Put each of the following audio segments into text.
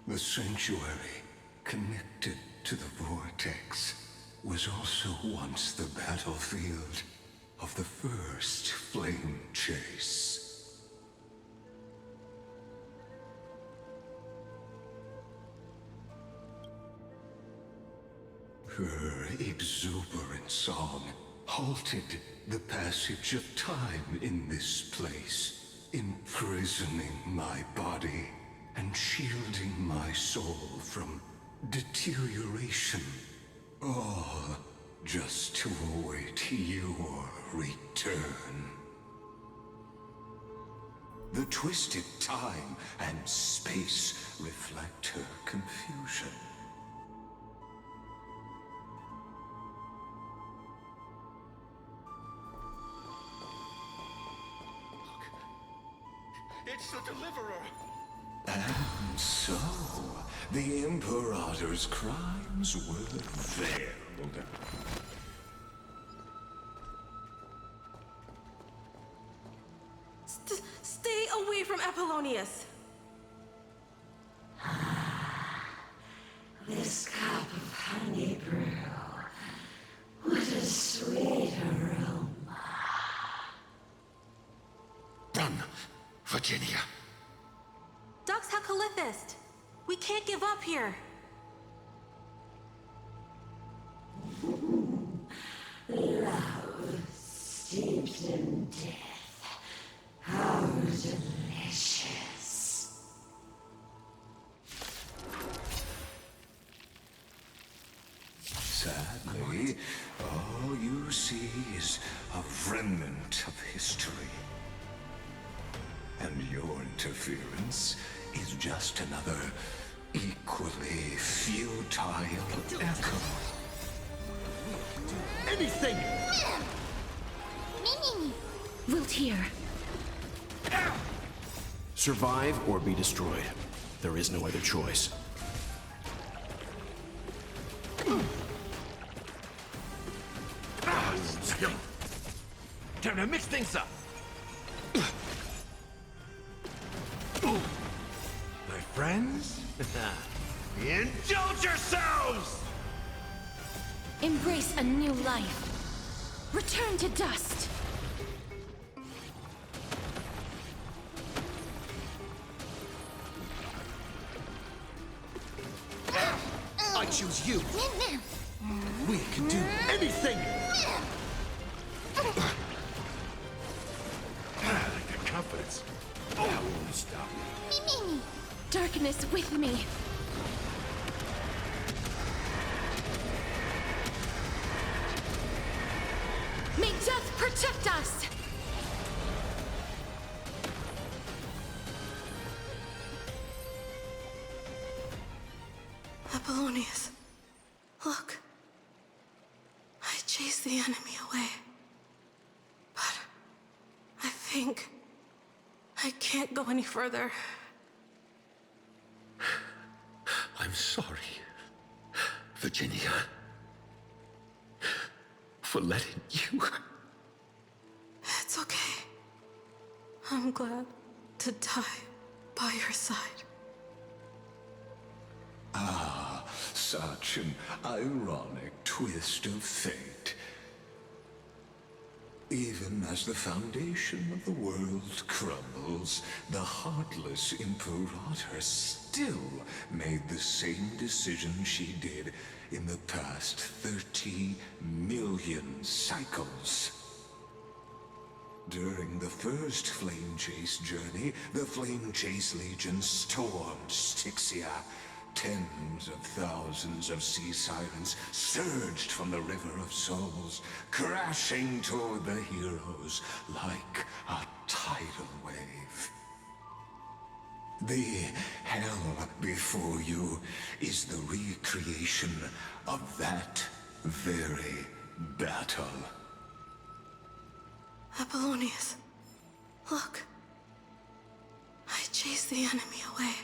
The sanctuary, connected to the vortex, was also once the battlefield of the first flame chase. Her exuberant song halted the passage of time in this place, imprisoning my body and shielding my soul from deterioration. All just to await your return. The twisted time and space reflect her confusion. It's the Deliverer! And so, the Imperator's crimes were veiled. Stay away from Apollonius! This cup of honey brew. What a sweet aroma. Run, Virginia! Dux Hakalithist! We can't give up here! Love steeped in death. How delicious. Sadly, all you see is a remnant of history. And your interference is just another equally futile echo. Anything! Wilt hear. Survive or be destroyed. There is no other choice. Time to mix things up! My friends? Indulge yourselves! Embrace a new life. Return to dust. I choose you! We can do anything! I like that confidence. That won't stop me. Darkness with me. May death protect us! Apollonius, look. I chased the enemy away. But I think I can't go any further. I'm sorry, Virginia, for letting you. It's okay. I'm glad to die by your side. Ah, such an ironic twist of fate. Even as the foundation of the world crumbles, the heartless Imperator still made the same decision she did in the past 30 million cycles. During the first Flame Chase journey, the Flame Chase Legion stormed Styxia. Tens of thousands of sea sirens surged from the River of Souls, crashing toward the heroes like a tidal wave. The hell before you is the recreation of that very battle. Apollonius, look. I chased the enemy away.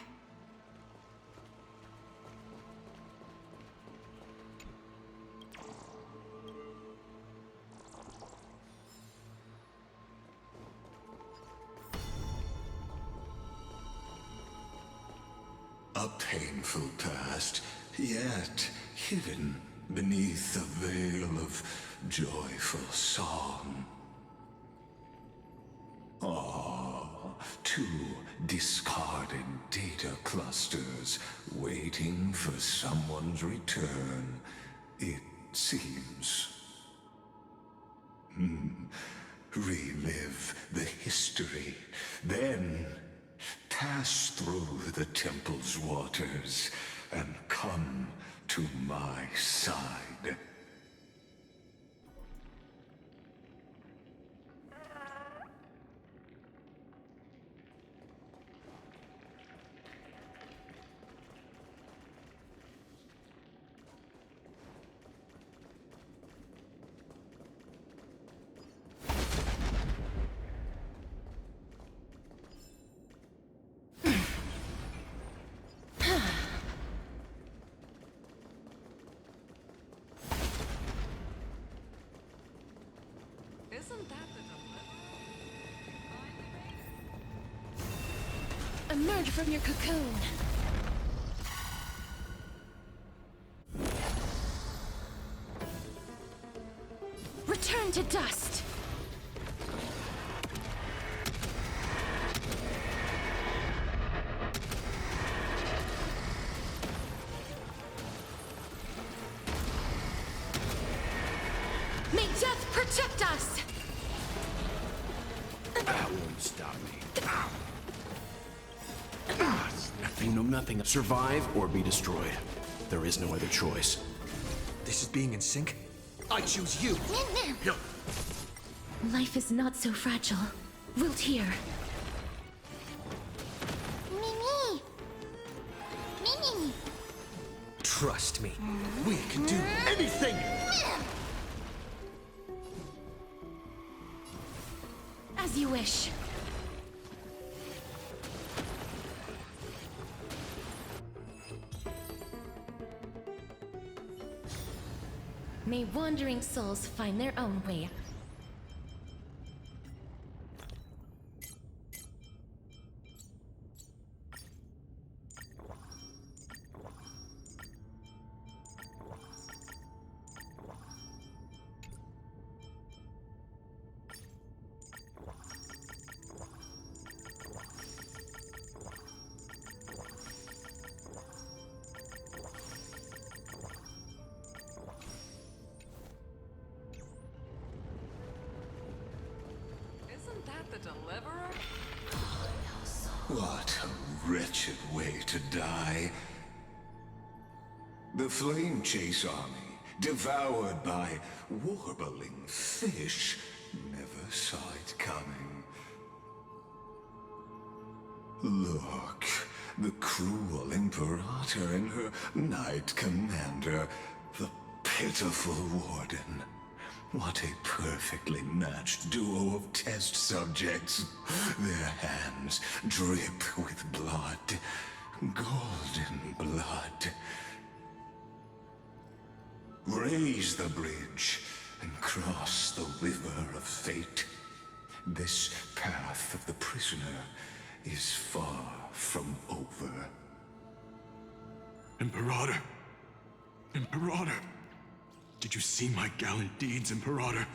A painful past, yet hidden beneath a veil of joyful song. Ah, two discarded data clusters waiting for someone's return, it seems. Relive the history, then pass through the temple's waters and come to my side. Emerge from your cocoon. Return to dust. May death protect us! That won't stop me. You know nothing. Survive or be destroyed. There is no other choice. This is being in sync? I choose you! Life is not so fragile. Wilt hear. Mimi! Mimi! Trust me, we can do anything! As you wish. May wandering souls find their own way. The Deliverer? What a wretched way to die. The Flame Chase army, devoured by warbling fish, never saw it coming. Look, the cruel Imperator and her Knight Commander, the pitiful Warden. What a perfectly matched duo of test subjects. Their hands drip with blood. Golden blood. Raise the bridge and cross the river of fate. This path of the prisoner is far from over. Imperator! Imperator! Did you see my gallant deeds, Imperator?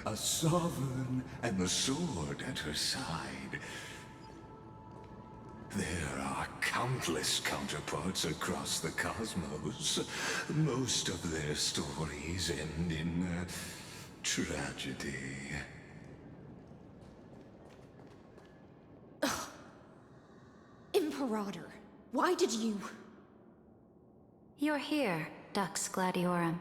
A sovereign and the sword at her side. There are countless counterparts across the cosmos. Most of their stories end in tragedy. Imperator, why did you... You're here, Dux Gladiorum.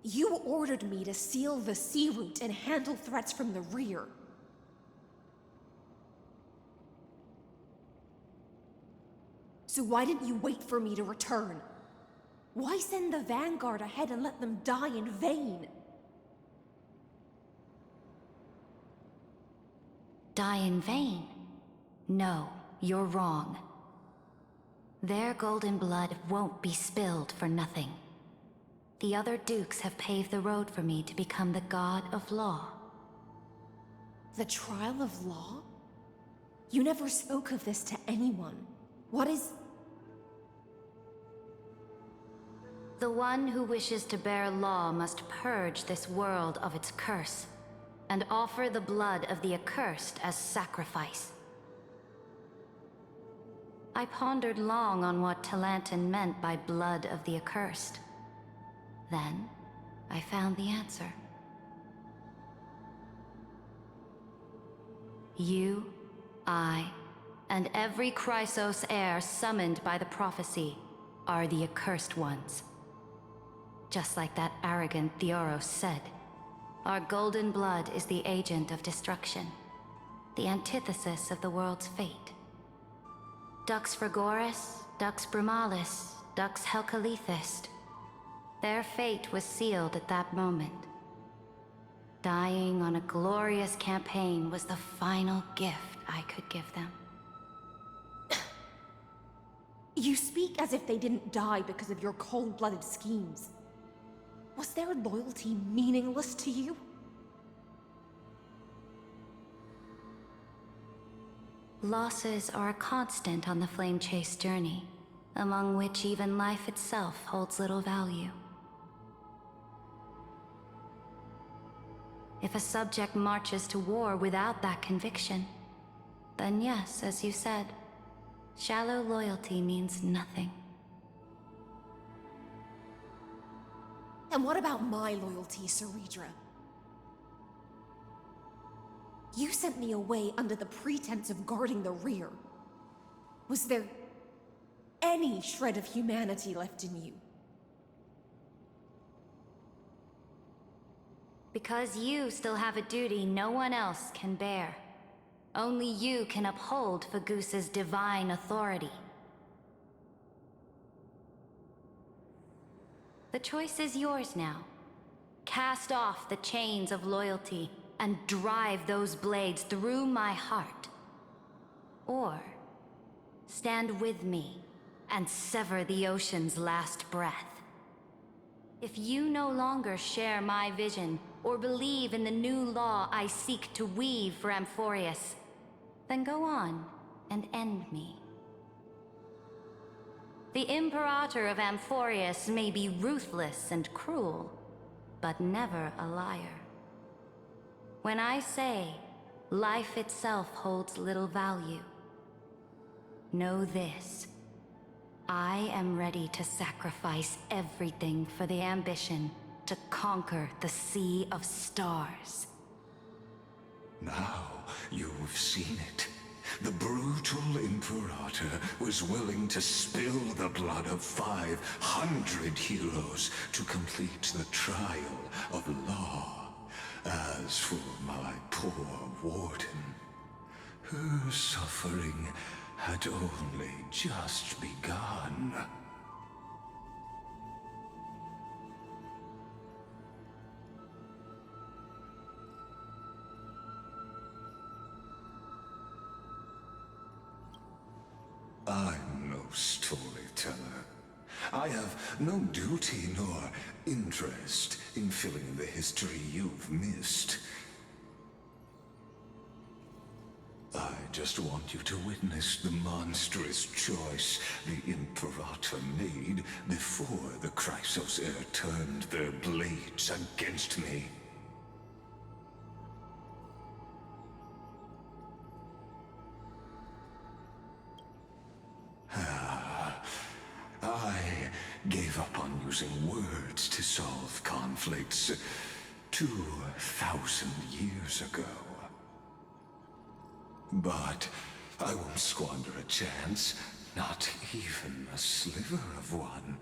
You ordered me to seal the sea route and handle threats from the rear. So why didn't you wait for me to return? Why send the Vanguard ahead and let them die in vain? die in vain. No, you're wrong. Their golden blood won't be spilled for nothing. The other dukes have paved the road for me to become the god of law. The trial of law? You never spoke of this to anyone. What is... The one who wishes to bear law must purge this world of its curse, and offer the blood of the accursed as sacrifice. I pondered long on what Talantin meant by blood of the accursed. Then, I found the answer. You, I, and every Chrysos heir summoned by the prophecy are the accursed ones. Just like that arrogant Theoros said, our golden blood is the agent of destruction, the antithesis of the world's fate. Dux Frigoris, Dux Brumalis, Dux Helcalethist. Their fate was sealed at that moment. Dying on a glorious campaign was the final gift I could give them. You speak as if they didn't die because of your cold-blooded schemes. Was their loyalty meaningless to you? Losses are a constant on the Flame Chase journey, among which even life itself holds little value. If a subject marches to war without that conviction, then yes, as you said, shallow loyalty means nothing. And what about my loyalty, Ceredra? You sent me away under the pretense of guarding the rear. Was there any shred of humanity left in you? Because you still have a duty no one else can bear. Only you can uphold Fagoos's divine authority. The choice is yours now. Cast off the chains of loyalty and drive those blades through my heart. Or stand with me and sever the ocean's last breath. If you no longer share my vision or believe in the new law I seek to weave for Amphorius, then go on and end me. The Imperator of Amphorius may be ruthless and cruel, but never a liar. When I say life itself holds little value, know this. I am ready to sacrifice everything for the ambition to conquer the Sea of Stars. Now you've seen it. The brutal Imperator was willing to spill the blood of 500 heroes to complete the trial of law. As for my poor warden, her suffering had only just begun. I'm no storyteller. I have no duty nor interest in filling in the history you've missed. I just want you to witness the monstrous choice the Imperator made before the Chrysos heir turned their blades against me. I gave up on using words to solve conflicts 2,000 years ago. But I won't squander a chance, not even a sliver of one.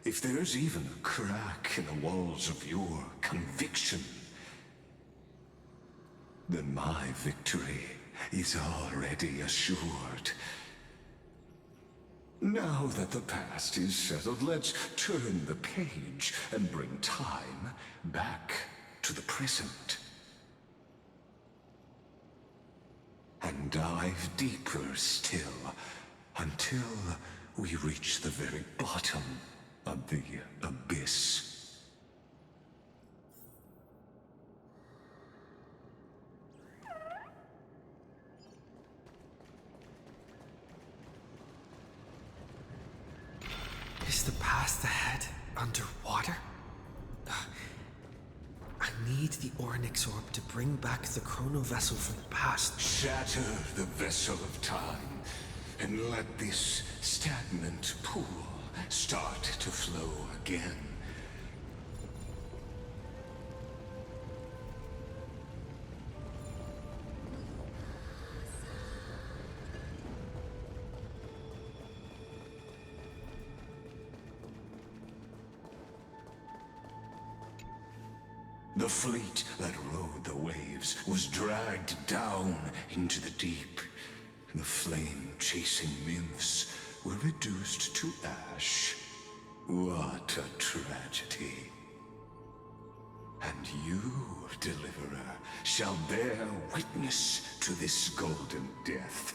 If there's even a crack in the walls of your conviction, then my victory is already assured. Now that the past is settled, let's turn the page and bring time back to the present. and dive deeper still until we reach the very bottom of the abyss. Is the past ahead underwater? I need the Oryx Orb to bring back the chrono vessel from the past. Shatter the vessel of time, and let this stagnant pool start to flow again. The fleet that rode the waves was dragged down into the deep. The flame-chasing nymphs were reduced to ash. What a tragedy. And you, Deliverer, shall bear witness to this golden death.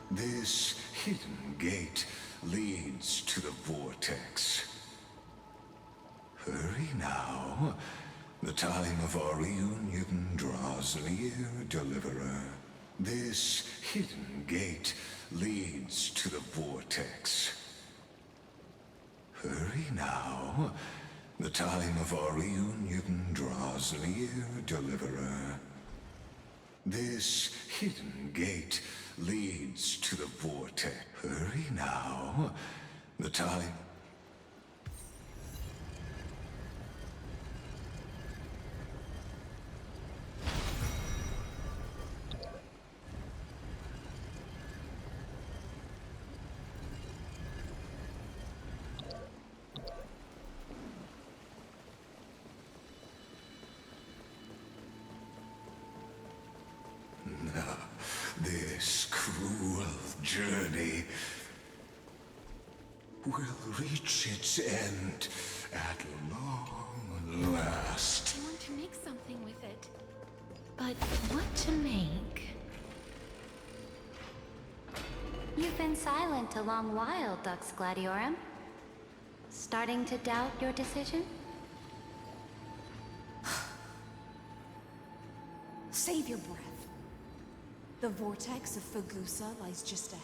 This hidden gate leads to the vortex. Hurry now. The time of our reunion draws near, Deliverer. This hidden gate leads to the vortex. Hurry now. The time of our reunion draws near, Deliverer. This hidden gate leads to the vortex. Hurry now. The time... This cruel journey will reach its end at long last. I want to make something with it. But what to make? You've been silent a long while, Dux Gladiorum. Starting to doubt your decision? Save your breath. The vortex of Fogusa lies just ahead.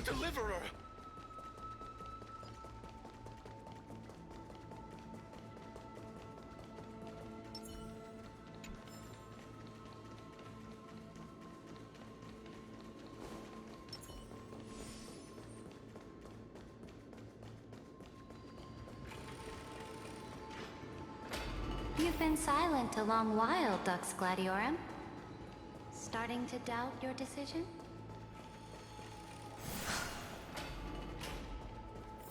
the Deliverer! You've been silent a long while, Dux Gladiorum. Starting to doubt your decision?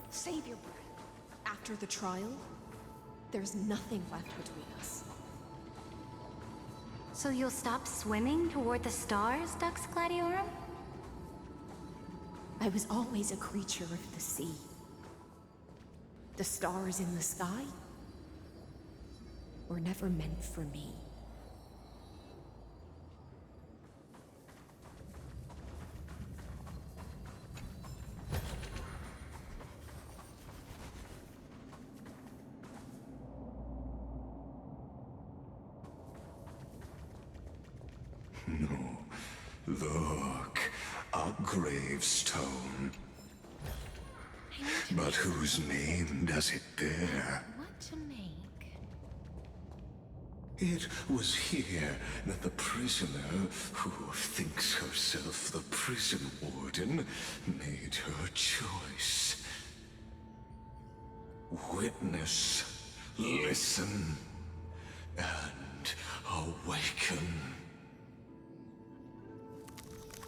Save your breath. After the trial, there's nothing left between us. So you'll stop swimming toward the stars, Dux Gladiorum? I was always a creature of the sea. The stars in the sky were never meant for me. No. Look, a gravestone. But whose name does it bear? What to make? It was here that the prisoner, who thinks herself the prison warden, made her choice. Witness, listen, and awaken.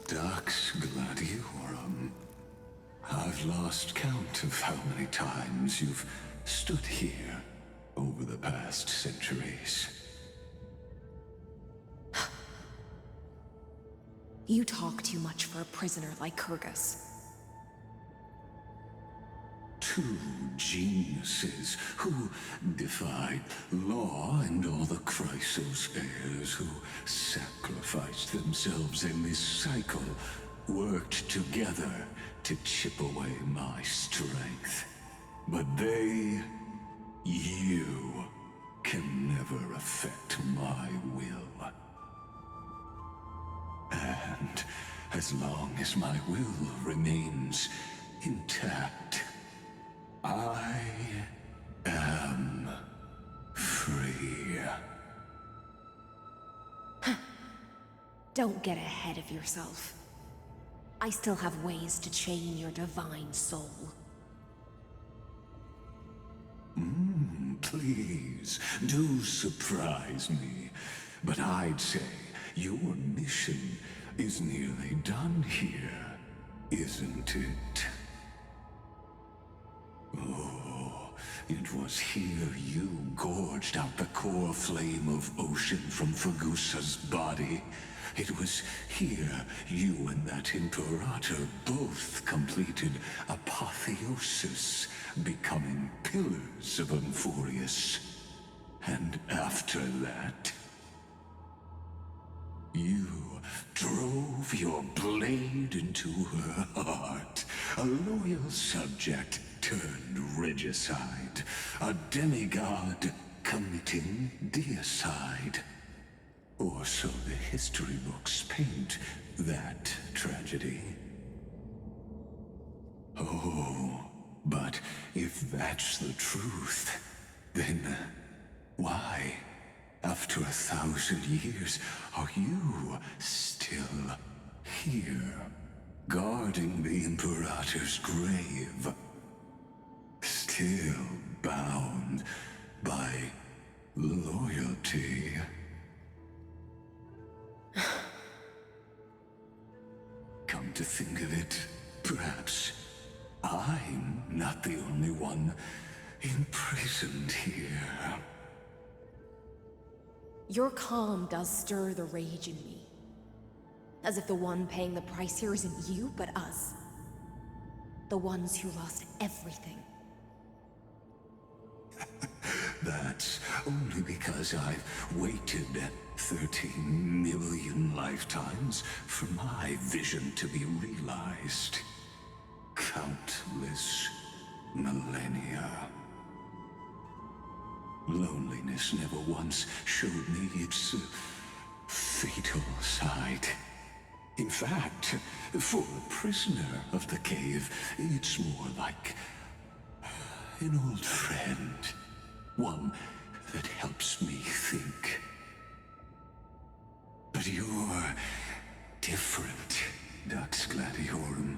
Dux Gladiorum. I've lost count of how many times you've stood here over the past centuries. You talk too much for a prisoner like Kyrgyz. Two geniuses who defied law and all the Chrysos heirs who sacrificed themselves in this cycle worked together to chip away my strength. But they, you, can never affect my will. And as long as my will remains intact, I am free. Don't get ahead of yourself. I still have ways to chain your divine soul. Please, do surprise me. But I'd say your mission is nearly done here, isn't it? Oh, it was here you gorged out the core flame of ocean from Fagusa's body. It was here you and that Imperator both completed apotheosis, becoming pillars of Amphorius. And after that, you drove your blade into her heart, a loyal subject turned regicide, a demigod committing deicide. Or so the history books paint that tragedy. Oh, but if that's the truth, then why, after 1,000 years, are you still here, guarding the Imperator's grave? Still bound by loyalty? Come to think of it, perhaps I'm not the only one imprisoned here. Your calm does stir the rage in me. As if the one paying the price here isn't you, but us. The ones who lost everything. That's only because I've waited 13 million lifetimes for my vision to be realized. Countless millennia. Loneliness never once showed me its fatal side. In fact, for a prisoner of the cave, it's more like an old friend. One that helps me think. But you're different, Dux Gladiorum.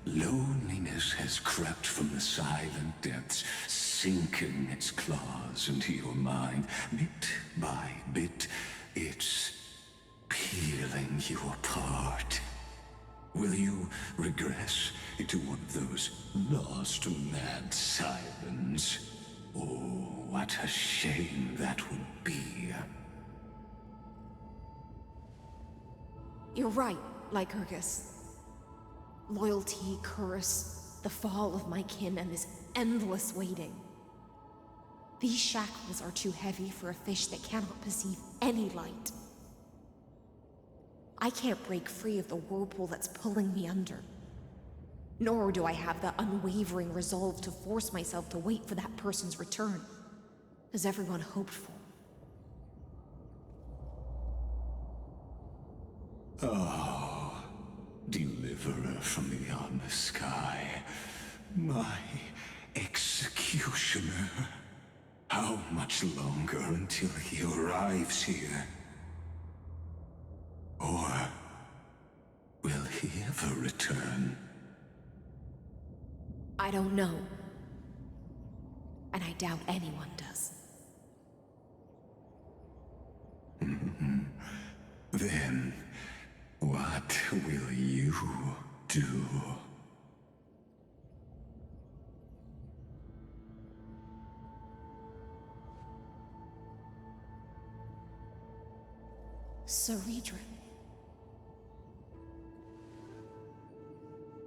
Loneliness has crept from the silent depths, sinking its claws into your mind. Bit by bit, it's peeling you apart. Will you regress into one of those lost mad sirens? Oh, what a shame that would be. You're right, Lycurgus. Loyalty, curse, the fall of my kin, and this endless waiting. These shackles are too heavy for a fish that cannot perceive any light. I can't break free of the whirlpool that's pulling me under. Nor do I have the unwavering resolve to force myself to wait for that person's return, as everyone hoped for. Oh, deliverer from beyond the sky, my executioner. How much longer until he arrives here? Or will he ever return? I don't know. And I doubt anyone does. Then, what will you do? Ceredra.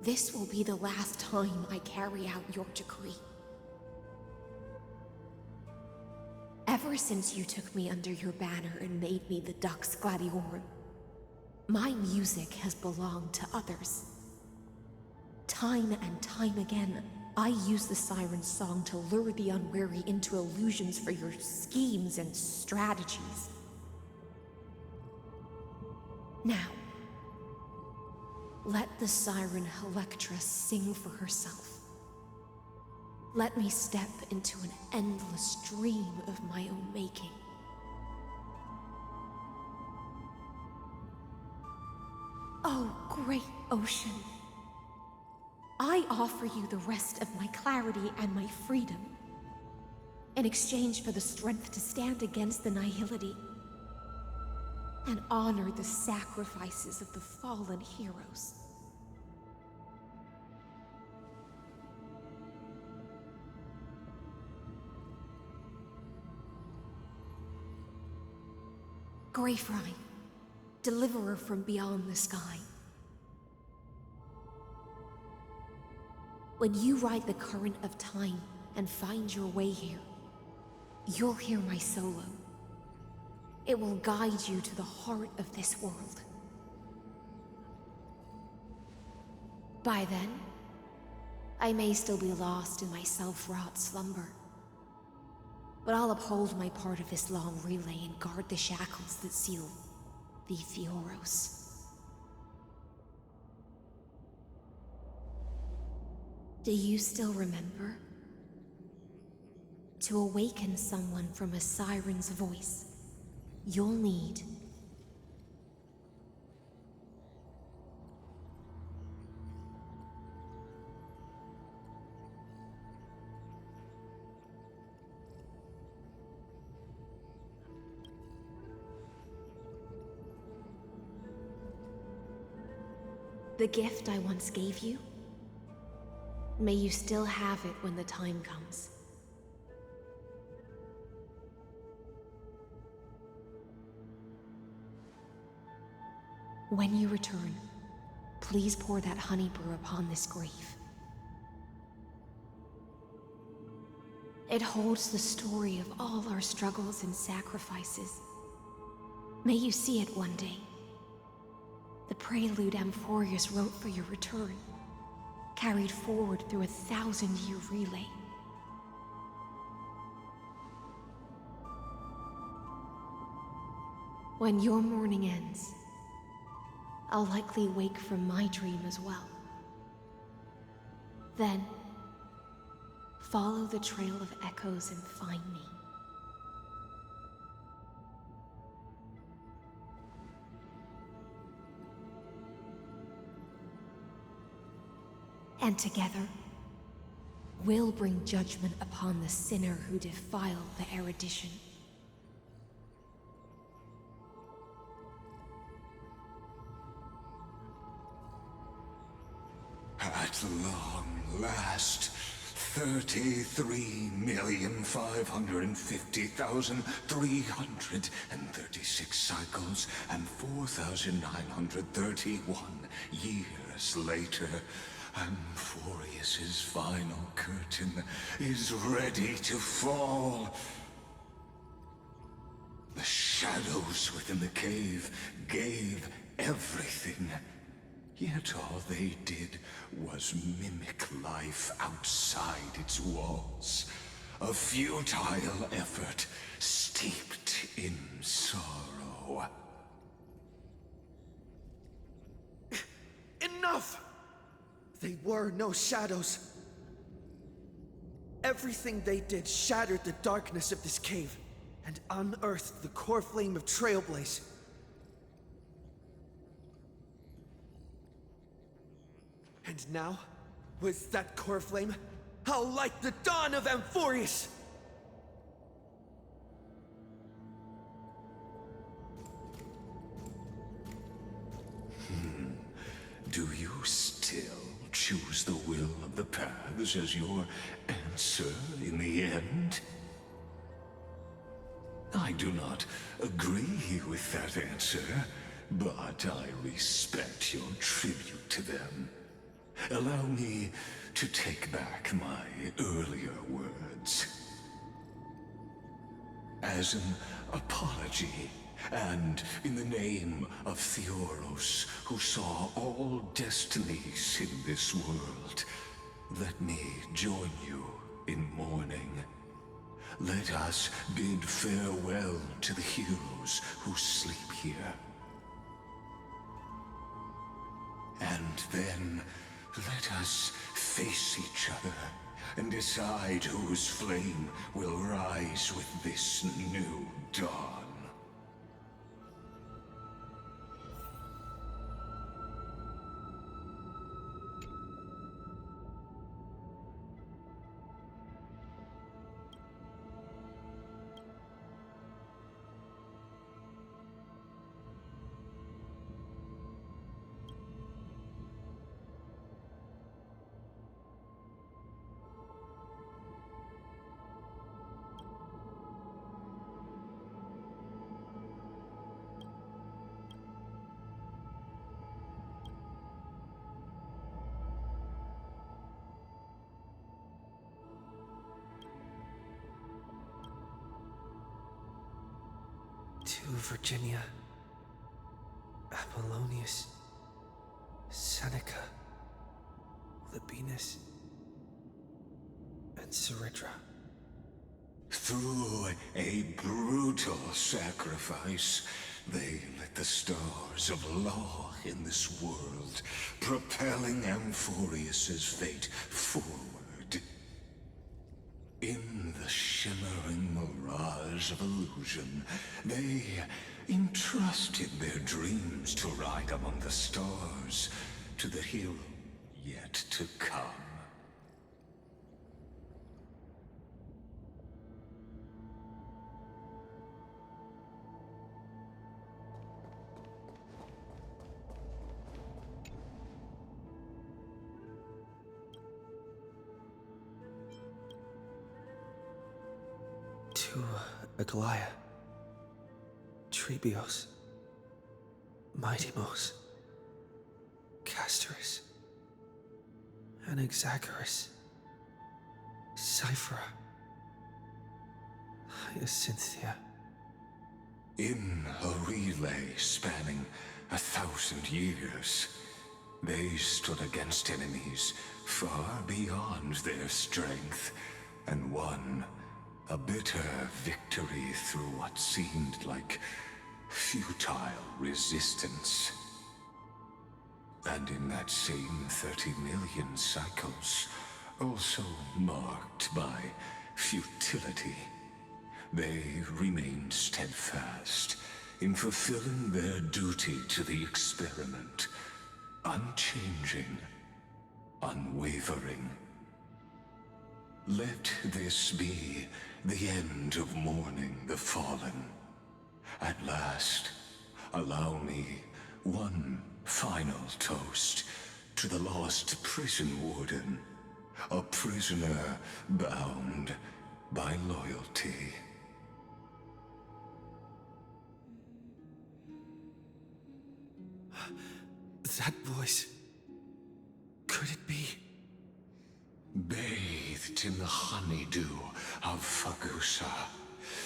This will be the last time I carry out your decree. Ever since you took me under your banner and made me the Dux Gladiorum, my music has belonged to others. Time and time again, I use the siren's song to lure the unwary into illusions for your schemes and strategies. Now, let the siren Electra sing for herself. Let me step into an endless dream of my own making. Oh, great ocean. I offer you the rest of my clarity and my freedom, in exchange for the strength to stand against the nihility and honor the sacrifices of the fallen heroes. Greyfry, deliverer from beyond the sky. When you ride the current of time and find your way here, you'll hear my solo. It will guide you to the heart of this world. By then, I may still be lost in my self-wrought slumber, but I'll uphold my part of this long relay and guard the shackles that seal the Theoros. Do you still remember? To awaken someone from a siren's voice, you'll need the gift I once gave you. May you still have it when the time comes. When you return, please pour that honey brew upon this grave. It holds the story of all our struggles and sacrifices. May you see it one day. The prelude Amphorius wrote for your return, carried forward through 1,000-year relay. When your mourning ends, I'll likely wake from my dream as well. Then, follow the trail of echoes and find me. And together, we'll bring judgment upon the sinner who defiled the erudition. At long last, 33,550,336 cycles and 4,931 years later, Amphorius's final curtain is ready to fall. The shadows within the cave gave everything. Yet all they did was mimic life outside its walls. A futile effort steeped in sorrow. Enough! They were no shadows. Everything they did shattered the darkness of this cave and unearthed the core flame of Trailblaze. And now, with that core flame, I'll light the dawn of Amphorius! Do you still choose the will of the paths as your answer in the end? I do not agree with that answer, but I respect your tribute to them. Allow me to take back my earlier words. As an apology, and in the name of Theoros, who saw all destinies in this world, let me join you in mourning. Let us bid farewell to the heroes who sleep here. And then, let us face each other and decide whose flame will rise with this new dawn. To Virginia, Apollonius, Seneca, Libinus, and Ceridra. Through a brutal sacrifice, they lit the stars of law in this world, propelling Amphorius's fate forward. In the shimmering mirage of illusion, they entrusted their dreams to ride among the stars, to the hero yet to come. To Aglaia, Trebios, Mightimos, Castorus, Anaxagoras, Cyphera, Hyacinthia. In a relay spanning 1,000 years, they stood against enemies far beyond their strength, and won a bitter victory through what seemed like futile resistance. And in that same 30 million cycles, also marked by futility, they remained steadfast in fulfilling their duty to the experiment, unchanging, unwavering. Let this be the end of mourning the fallen. At last, allow me one final toast to the lost prison warden, a prisoner bound by loyalty. That voice... could it be? Bathed in the honeydew of Fagusa,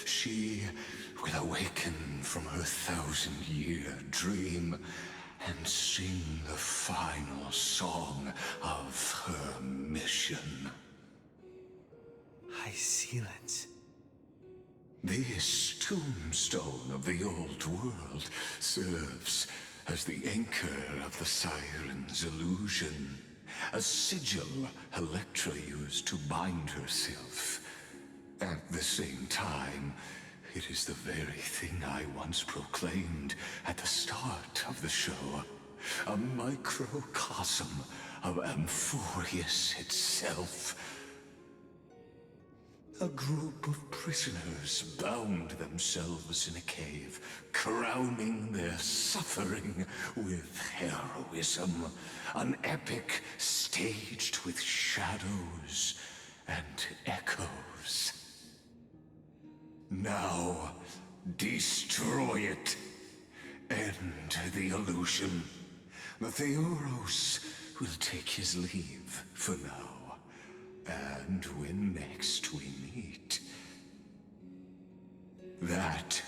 she will awaken from her 1,000-year dream and sing the final song of her mission. High Sealants. This tombstone of the old world serves as the anchor of the Siren's illusion, a sigil Electra used to bind herself. At the same time, it is the very thing I once proclaimed at the start of the show, a microcosm of Amphorius itself. A group of prisoners bound themselves in a cave, crowning their suffering with heroism. An epic staged with shadows and echoes. Now, destroy it. End the illusion. The Theoros will take his leave for now. And when next we meet, that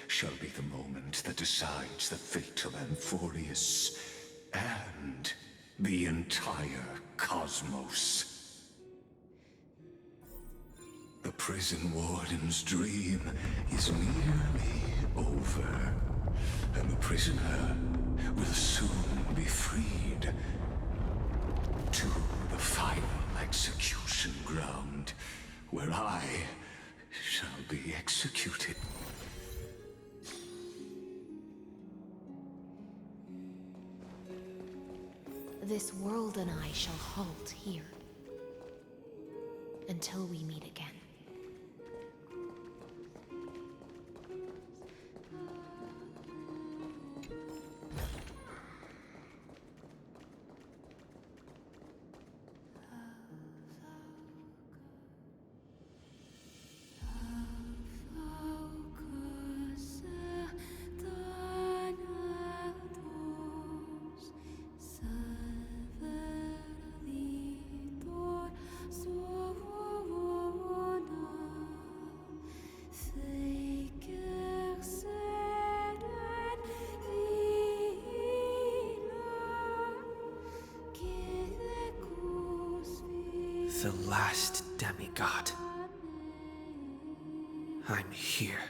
shall be the moment that decides the fate of Amphorius and the entire cosmos. The prison warden's dream is nearly over, and the prisoner will soon be freed to the final execution ground, where I shall be executed. This world and I shall halt here until we meet again. The last demigod. I'm here.